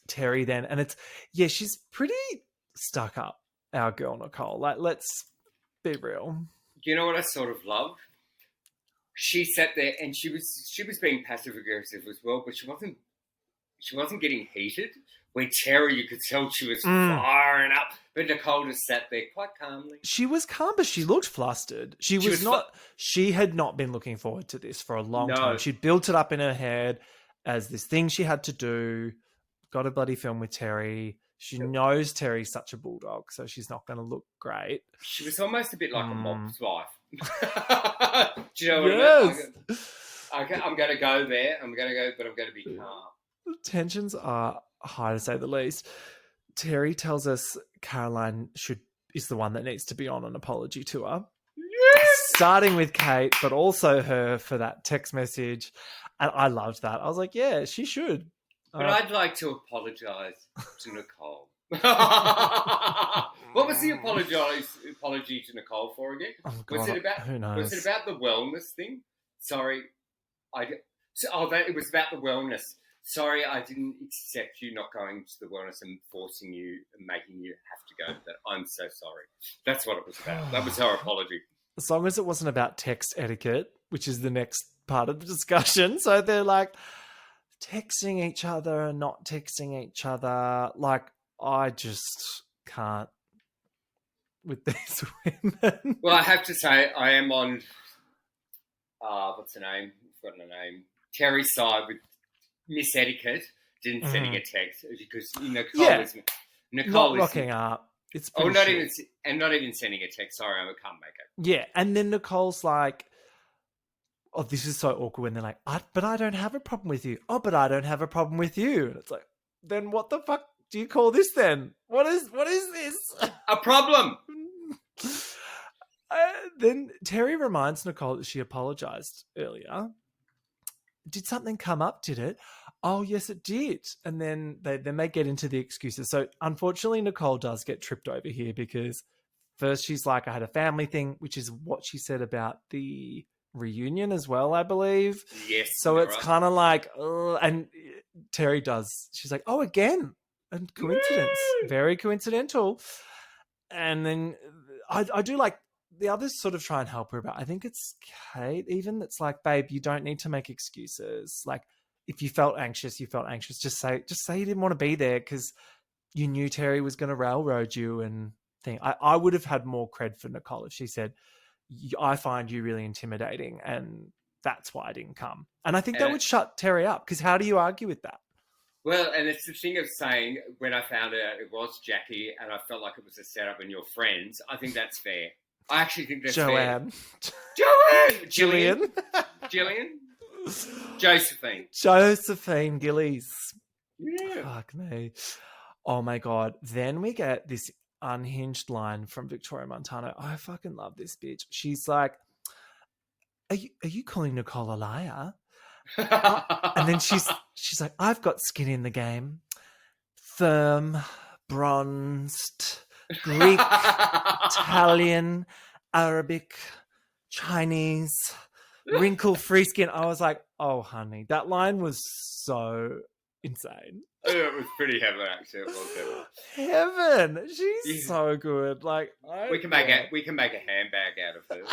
Terry then? And she's pretty stuck up, our girl Nicole. Let's be real. You know what I sort of love? She sat there and she was being passive aggressive as well, but she wasn't getting heated. Where Terry, you could tell she was firing up, but Nicole just sat there quite calmly. She was calm, but she looked flustered. She had not been looking forward to this for a long time. She'd built it up in her head. as this thing she had to do. Got a bloody film with Terry. She knows Terry's such a bulldog, so she's not going to look great. She was almost a bit like a mob's wife. Do you know what I mean? I'm going to go there. I'm going to go, but I'm going to be calm. Tensions are high, to say the least. Terry tells us Caroline is the one that needs to be on an apology tour. Yes! Starting with Kate, but also her for that text message. And I loved that. I was like, yeah, she should. But I'd like to apologise to Nicole. What was the apology to Nicole for again? Oh, God, was it about? Who knows? Was it about the wellness thing? Sorry, it was about the wellness. Sorry, I didn't accept you not going to the wellness and forcing you and making you have to go to that. I'm so sorry. That's what it was about. That was her apology. As long as it wasn't about text etiquette, which is the next part of the discussion. So they're like texting each other and not texting each other. Like, I just can't with these women. Well, I have to say, I am on, what's her name? I've forgotten her name. Terry's side with Miss Etiquette, sending a text because Nicole not is rocking up. It's not shit. not even sending a text. Sorry, I can't make it. Yeah, and then Nicole's like, "Oh, this is so awkward." When they're like, "But I don't have a problem with you." "Oh, but I don't have a problem with you." And it's like, then what the fuck do you call this then? What is this? A problem. Then Terry reminds Nicole that she apologized earlier. Did something come up? Did it? Oh, yes, it did. And then they get into the excuses. So unfortunately, Nicole does get tripped over here because first she's like, I had a family thing, which is what she said about the reunion as well, I believe. Yes. So it's kind of like, and Terry does. She's like, oh, again. And coincidence. Very coincidental. And then I do like, the others sort of try and help her, but I think it's Kate even that's like, babe, you don't need to make excuses. Like, if you felt anxious, you felt anxious. Just say you didn't want to be there because you knew Terry was going to railroad you and thing. I would have had more cred for Nicole if she said, I find you really intimidating and that's why I didn't come. And I think that would shut Terry up because how do you argue with that? Well, and it's the thing of saying when I found out it was Jackie and I felt like it was a setup and your friends, I think that's fair. I actually think that's Joanne. Fair. Jillian. Josephine Gillies. Yeah. Fuck me. Oh my God. Then we get this unhinged line from Victoria Montano. I fucking love this bitch. She's like, are you calling Nicole a liar? And then she's like, I've got skin in the game. Firm, bronzed, Greek, Italian, Arabic, Chinese, wrinkle-free skin. I was like, oh, honey, that line was so insane. It was pretty heaven, actually. It was heaven. She's so good. Like, we can make a handbag out of her.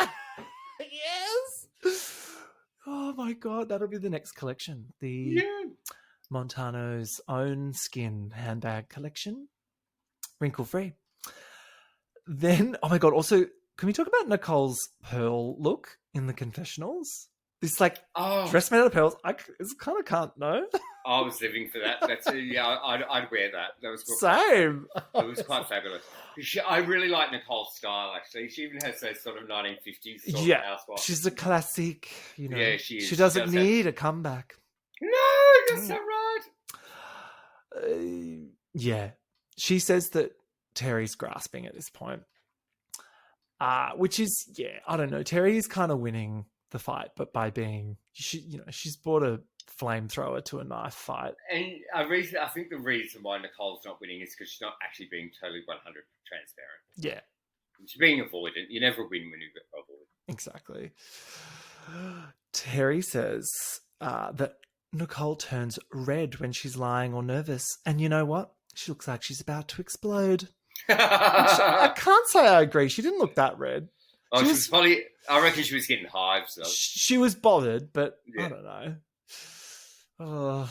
Yes. Oh my God, that'll be the next collection. The Montano's own skin handbag collection, wrinkle-free. Then, oh my God, also, can we talk about Nicole's pearl look in the confessionals? This dress made out of pearls. I kind of can't know. I was living for that. That's I'd wear that. That was cool. Same. It was quite fabulous. I really like Nicole's style. Actually, she even has those sort of 1950s sort of housewife. She's a classic. You know, yeah, she is. She doesn't need a comeback. No, that's not right. Yeah, she says that Terry's grasping at this point, which is I don't know. Terry is kind of winning the fight, but by being, she's brought a flamethrower to a knife fight. And I think the reason why Nicole's not winning is because she's not actually being totally 100% transparent. Yeah. She's being avoidant. You never win when you avoid. Exactly. Terry says that Nicole turns red when she's lying or nervous. And you know what? She looks like she's about to explode. I can't say I agree. She didn't look that red. Oh, she was probably... I reckon she was getting hives, though. She was bothered, but I don't know. I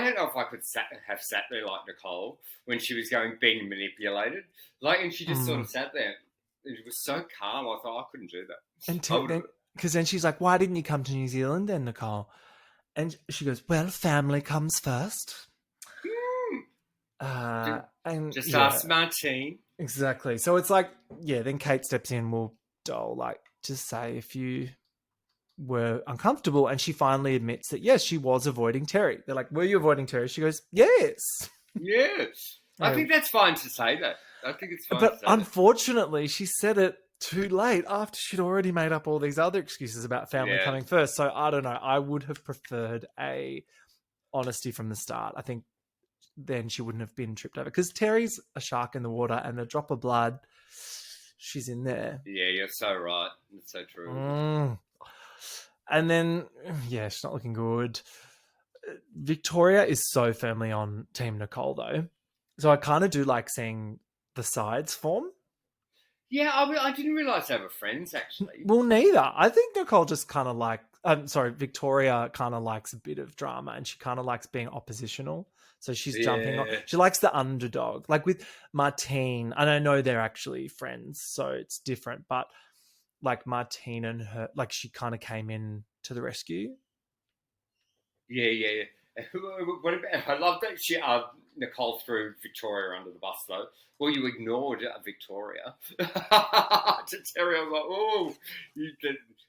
don't know if I could have sat there like Nicole when she was being manipulated. And she just sort of sat there. It was so calm. I thought I couldn't do that. And because then she's like, why didn't you come to New Zealand then, Nicole? And she goes, well, family comes first. And Just ask Martine. Exactly. So it's like, then Kate steps in, well, doll, like, just say if you were uncomfortable. And she finally admits that, yes, she was avoiding Terry. They're like, were you avoiding Terry? She goes, yes. Yes. I think that's fine to say that. I think it's fine but to say unfortunately, she said it too late after she'd already made up all these other excuses about family coming first. So I don't know. I would have preferred a honesty from the start. I think then she wouldn't have been tripped over because Terry's a shark in the water and a drop of blood, she's in there. Yeah, you're so right. That's so true. And then, she's not looking good. Victoria is so firmly on Team Nicole, though. So I kind of do like seeing the sides form. Yeah, I didn't realise they were friends, actually. Well, neither. I think Nicole just kind of Victoria kind of likes a bit of drama and she kind of likes being oppositional. So she's jumping on. She likes the underdog. Like with Martine, and I know they're actually friends, so it's different. But like Martine and her, like she kind of came in to the rescue. Yeah. What about, I love that Nicole threw Victoria under the bus, though. Well, you ignored Victoria. To Terry, I was like, oh,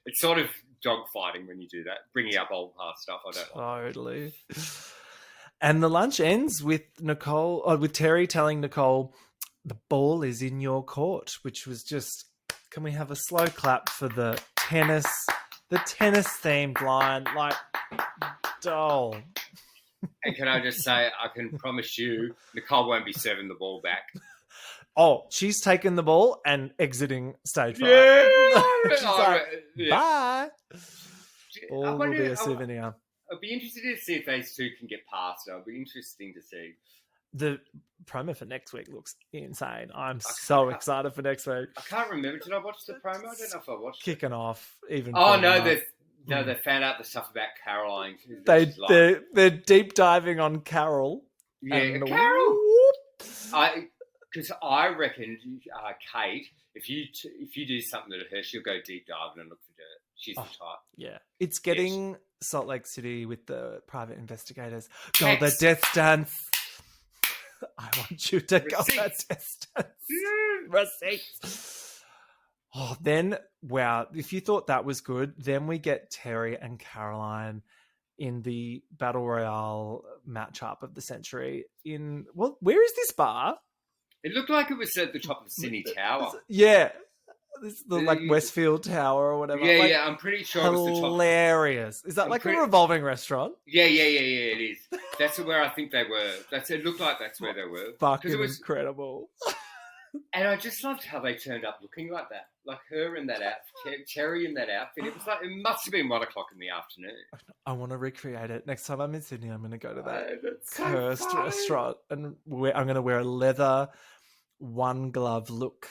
it's sort of dogfighting when you do that, bringing up old past stuff. I don't like. Totally. And the lunch ends with with Terry telling Nicole, the ball is in your court, which was just, can we have a slow clap for the tennis themed line? Like, doll. And can I just say, I can promise you, Nicole won't be serving the ball back. Oh, she's taken the ball and exiting stage 5. Yeah. She's bye. All will be a souvenir. I'd be interested to see if those two can get past it. It'll be interesting to see. The promo for next week looks insane. I'm so excited for next week. I can't remember. Did I watch the promo? I don't know if I watched it. Kicking off. Even. Oh, no, they found out the stuff about Caroline. They're deep diving on Carol. Yeah, Carol. Because I reckon, Kate, if you do something to her, she'll go deep diving and look for dirt. She's the type. Yeah. It's getting Salt Lake City with the private investigators. Go the death dance. I want you to go the death dance. Receipts. Oh, then, wow. If you thought that was good, then we get Terry and Caroline in the Battle Royale matchup of the century where is this bar? It looked like it was at the top of Sydney Tower. Yeah. This is the Westfield Tower or whatever. Yeah, I'm pretty sure it was the top. Hilarious. Is that a revolving restaurant? Yeah, it is. That's where I think they were. It looked like that's where they were. Fucking incredible. And I just loved how they turned up looking like that. Like her in that outfit, Terry in that outfit. It was like, it must have been 1:00 in the afternoon. I want to recreate it. Next time I'm in Sydney, I'm going to go to that cursed restaurant. And I'm going to wear a leather one-glove look.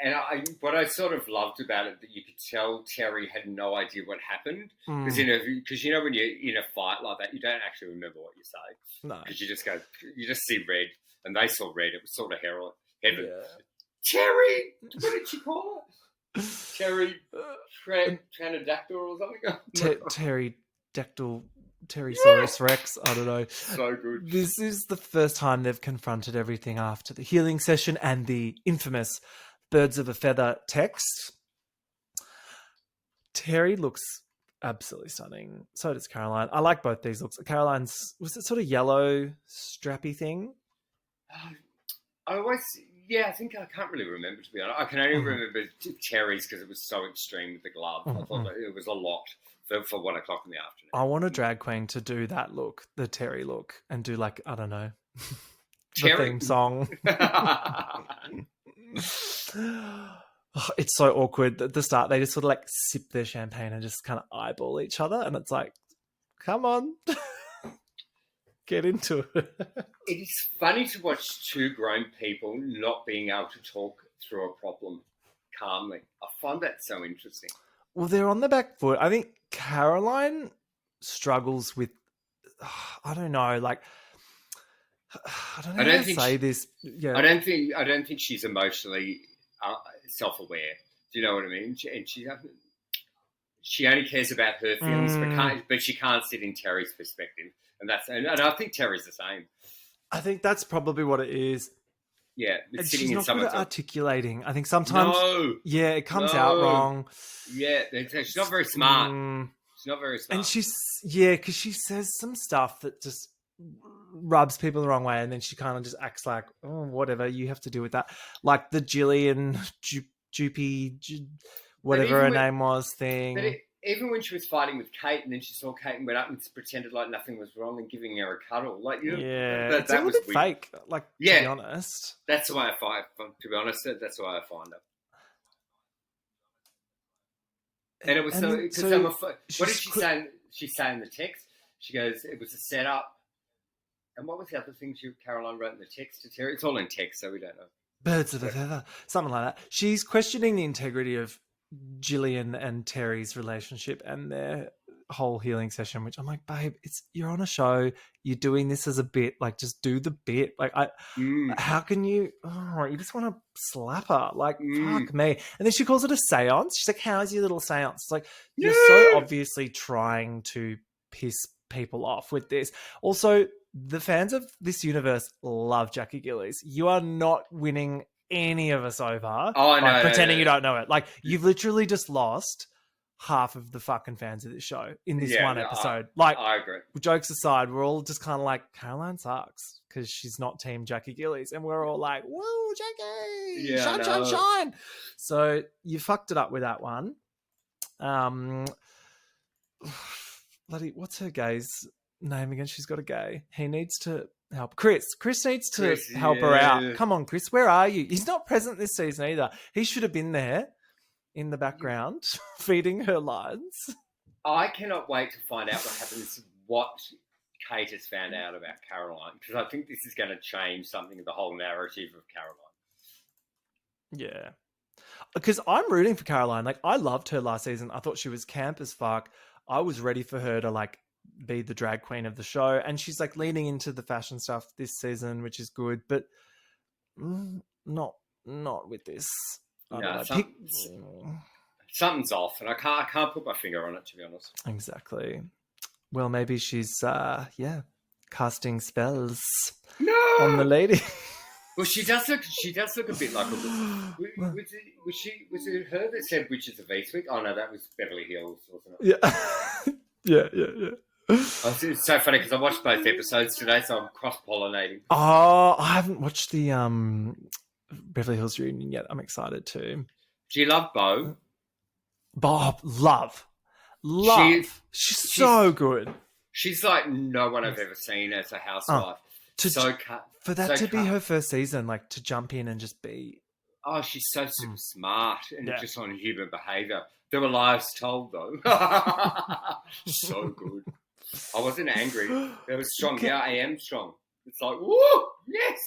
And what I sort of loved about it, that you could tell Terry had no idea what happened. Because when you're in a fight like that, you don't actually remember what you say. No. Because you just see red. And they saw red. It was sort of heaven. Yeah. Terry! What did she call it? Terry Tranodactyl or something? Terry Dactyl, Pterosaurus Rex. I don't know. So good. This is the first time they've confronted everything after the healing session and the infamous Birds of a Feather text. Terry looks absolutely stunning. So does Caroline. I like both these looks. Caroline's, was it sort of yellow strappy thing? I think I can't really remember, to be honest. I can only remember Terry's because it was so extreme with the glove. I thought that it was a lot for 1:00 in the afternoon. I want a drag queen to do that look, the Terry look, and do I don't know, the Terry? theme song. It's so awkward at the start. They just sort of sip their champagne and just kind of eyeball each other, and it's like, come on, get into it. It is funny to watch two grown people not being able to talk through a problem calmly. I find that so interesting. Well, they're on the back foot. I think Caroline struggles with, I don't know, I don't know how to say this. Yeah. I don't think she's emotionally self-aware. Do you know what I mean? And she she only cares about her feelings, but she can't sit in Terry's perspective, and I think Terry's the same. I think that's probably what it is. Yeah, And sitting she's in not good at someone's. articulating. I think sometimes, it comes No. out wrong. Yeah, she's not very smart. She's not very smart. And because she says some stuff that just rubs people the wrong way, and then she kind of just acts like, oh, whatever, you have to deal with that. Like the Jillian whatever her name was thing. Even when she was fighting with Kate, and then she saw Kate and went up and pretended like nothing was wrong and giving her a cuddle, like it's a little bit fake. Like, to be honest, that's the way I find. To be honest, that's the way I find it. And it was what did she say? She said in the text, she goes, "It was a setup." And what was the other thing Caroline wrote in the text to Terry? It's all in text, so we don't know. Birds of a feather, something like that. She's questioning the integrity of Gillian and Terry's relationship and their whole healing session, which I'm like, babe, you're on a show, you're doing this as a bit, like, just do the bit. Like, how can you just want to slap her, like, fuck me. And then she calls it a seance. She's like, how's your little seance? It's like, you're so obviously trying to piss people off with this. Also, the fans of this universe love Jackie Gillies. You are not winning any of us over pretending you don't know it. Like, you've literally just lost half of the fucking fans of this show in this one episode. I agree. Jokes aside, we're all just kind of like, Caroline sucks because she's not team Jackie Gillies, and we're all like, whoa, Jackie, shine. So you fucked it up with that one. Bloody, what's her gay's name again? She's got a gay. He needs to help. Chris needs to help her out. Come on, Chris, where are you? He's not present this season either. He should have been there in the background feeding her lines. I cannot wait to find out what Kate has found out about Caroline, because I think this is going to change something of the whole narrative of Caroline. Yeah. Because I'm rooting for Caroline. Like, I loved her last season. I thought she was camp as fuck. I was ready for her to, like, be the drag queen of the show, and she's like leaning into the fashion stuff this season, which is good, but not with this. Something's off, and I can't put my finger on it, to be honest. Exactly. Well, maybe she's casting spells on the lady. Well, she does look a bit like a. Was it her that said Witches of Eastwick? Oh no, that was Beverly Hills, wasn't it? Yeah. It's so funny because I watched both episodes today, so I'm cross-pollinating. Oh, I haven't watched the Beverly Hills reunion yet. I'm excited too. Do you love Bo? Bob, love. She's so good. She's like no one I've ever seen as a housewife. For that to be her first season, like, to jump in and just be. Oh, she's so super smart and just on human behaviour. There were lies told though. So good. I wasn't angry. It was strong. Okay. Yeah, I am strong. It's like, woo, yes.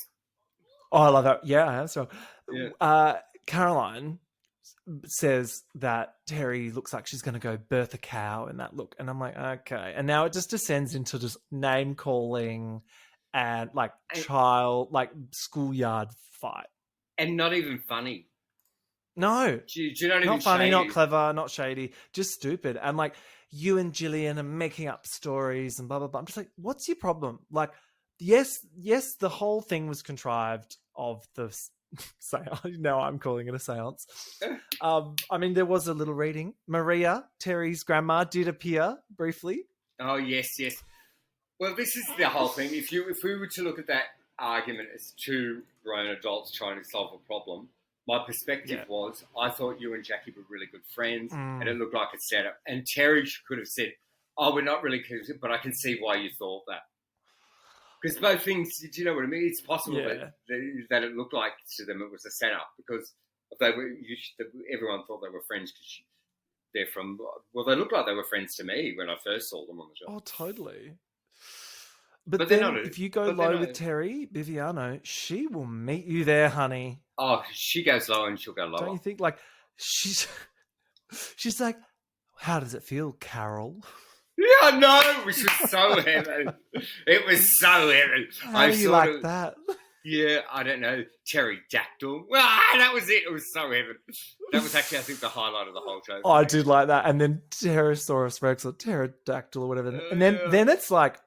Oh, I love that. Yeah, I am strong. Yeah. Caroline says that Terry looks like she's going to go birth a cow in that look. And I'm like, okay. And now it just descends into just name calling and like schoolyard fight. And not even funny. No. Do you know what I mean? Not funny, shady. Not clever, not shady, just stupid. And like, you and Gillian are making up stories and blah, blah, blah. I'm just like, what's your problem? Like, yes, the whole thing was contrived of the seance. Now I'm calling it a seance. I mean, there was a little reading. Maria, Terry's grandma, did appear briefly. Oh, yes. Well, this is the whole thing. If we were to look at that argument as two grown adults trying to solve a problem, my perspective was, I thought you and Jackie were really good friends, and it looked like a setup. And Terry could have said, oh, we're not really close, but I can see why you thought that. Because both things, do you know what I mean? It's possible that it looked like to them it was a setup, because everyone thought they were friends because they're from, well, they looked like they were friends to me when I first saw them on the show. Oh, totally. But then if you go low with Terry Biviano, she will meet you there, honey. Oh, she goes low and she'll go lower. Don't you think? Like, she's like, how does it feel, Carol? Yeah, no, which was so heavy. It was so heavy. How do you like that? Yeah, I don't know. Pterodactyl. Ah, that was it. It was so heaven. That was actually, I think, the highlight of the whole show. Oh, I did like that. And then Pterosaurus Rex or Pterodactyl or whatever. And then it's like,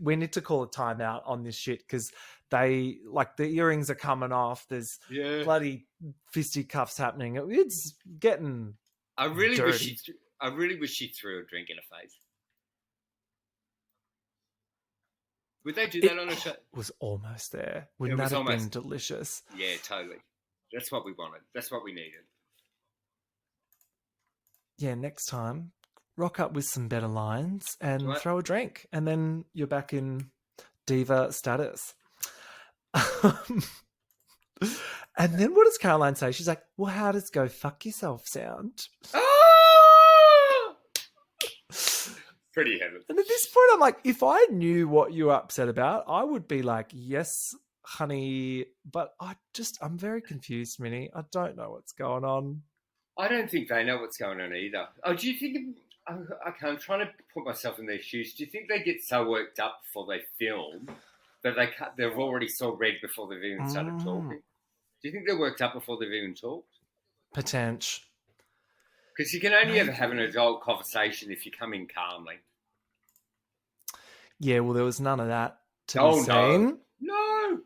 we need to call a timeout on this shit because they, like, the earrings are coming off. There's bloody fisticuffs happening. It's getting I really dirty. wish she threw a drink in her face. Would they do that on a show? It was almost there. Wouldn't that have been delicious? Yeah, totally. That's what we wanted. That's what we needed. Yeah, next time, rock up with some better lines and throw a drink. And then you're back in diva status. And then what does Caroline say? She's like, well, how does go fuck yourself sound? Pretty heaven. And at this point, I'm like, if I knew what you were upset about, I would be like, yes, honey. But I'm very confused, Minnie. I don't know what's going on. I don't think they know what's going on either. Oh, do you think... Okay, I'm trying to put myself in their shoes. Do you think they get so worked up before they film that they've already so red before they've even started talking? Do you think they're worked up before they've even talked? Potential. Because you can only ever have an adult conversation if you come in calmly. Yeah, well, there was none of that to be seen. No.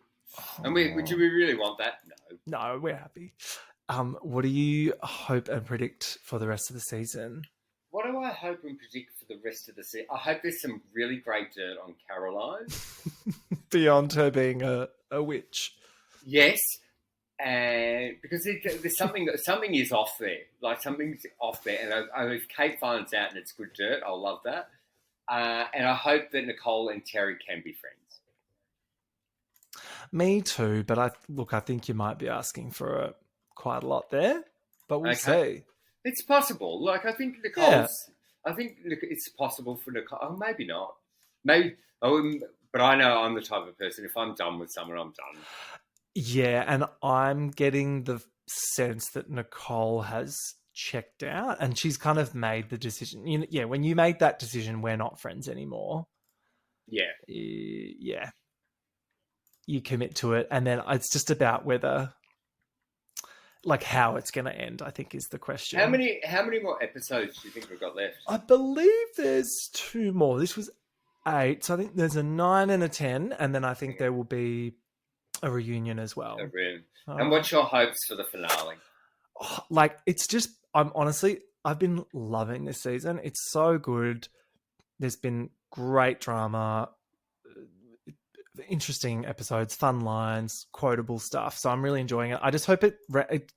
And do we really want that? No. No, we're happy. What do you hope and predict for the rest of the season? What do I hope and predict for the rest of the season? I hope there's some really great dirt on Caroline. Beyond her being a witch. Yes. And because there's something is off there. Like, something's off there. And if Kate finds out and it's good dirt, I'll love that. And I hope that Nicole and Terry can be friends. Me too, but I think you might be asking for quite a lot there. But we'll see. It's possible. Like, I think Nicole's... Yeah. I think it's possible for Nicole. Oh, maybe not. Maybe... but I know I'm the type of person, if I'm done with someone, I'm done. Yeah, and I'm getting the sense that Nicole has checked out and she's kind of made the decision. Yeah, when you make that decision, we're not friends anymore. Yeah. Yeah. You commit to it, and then it's just about whether... like how it's going to end, I think, is the question. How many more episodes do you think we've got left? I believe there's 2 more. This was 8, so I think there's a 9 and a 10, and then I think there will be a reunion as well. And what's your hopes for the finale? Like, it's just, I've been loving this season. It's so good. There's been great drama, interesting episodes, fun lines, quotable stuff. So I'm really enjoying it. I just hope it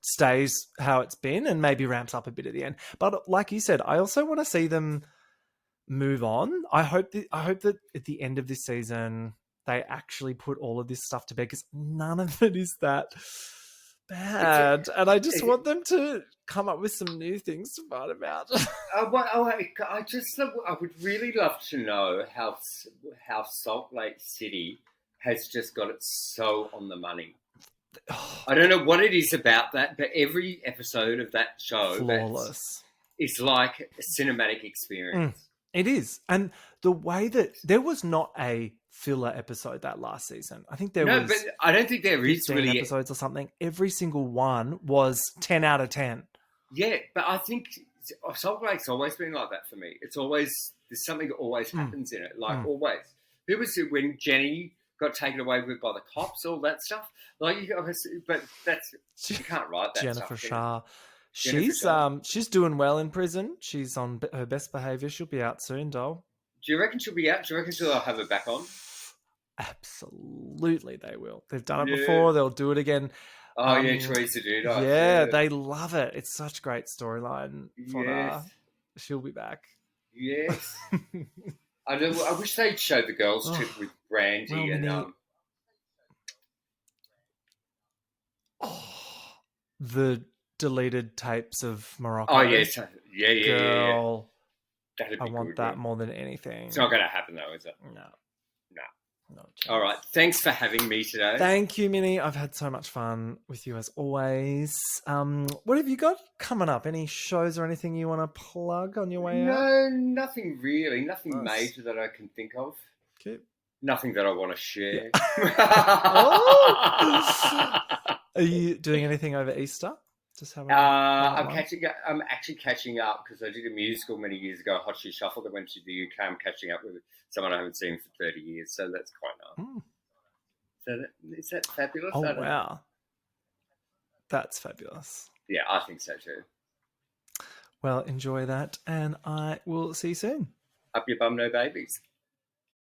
stays how it's been and maybe ramps up a bit at the end. But like you said, I also want to see them move on. I hope that at the end of this season they actually put all of this stuff to bed, because none of it is that bad. And I just want them to come up with some new things to fight about. I would really love to know how Salt Lake City has just got it so on the money. I don't know what it is about that, but every episode of that show flawless. It's like a cinematic experience. It is. And the way that there was not a filler episode that last season. I think there was... No, but I don't think there is really... episodes or something. Every single one was 10 out of 10. Yeah, but I think Salt Lake's always been like that for me. It's always... There's something that always happens in it. Like, always. Who was it when Jenny got taken away with by the cops, all that stuff? Like, but that's... You can't write that Jennifer stuff. Shah. She's doing well in prison. She's on her best behaviour. She'll be out soon, doll. Do you reckon she'll be out? Do you reckon she'll have her back on? Absolutely, they will. They've done it before. They'll do it again. Oh, yeah, Teresa did. Yeah, they love it. It's such a great storyline for her. She'll be back. Yes. I wish they'd show the girls' trip with Brandy and... the deleted tapes of Morocco. Oh, yes. Yeah. Girl, that'd be I want that more than anything. It's not going to happen, though, is it? No. All right. Thanks for having me today. Thank you, Minnie. I've had so much fun with you as always. What have you got coming up? Any shows or anything you want to plug on your way out? No, nothing really. Nothing major that I can think of. Okay. Nothing that I want to share. Are you doing anything over Easter? Just having I'm actually catching up because I did a musical many years ago, Hot Shoe Shuffle, that went to the UK. I'm catching up with someone I haven't seen for 30 years, so that's quite nice. So is that fabulous? Oh, wow. That's fabulous. Yeah, I think so too. Well, enjoy that, and I will see you soon. Up your bum, no babies.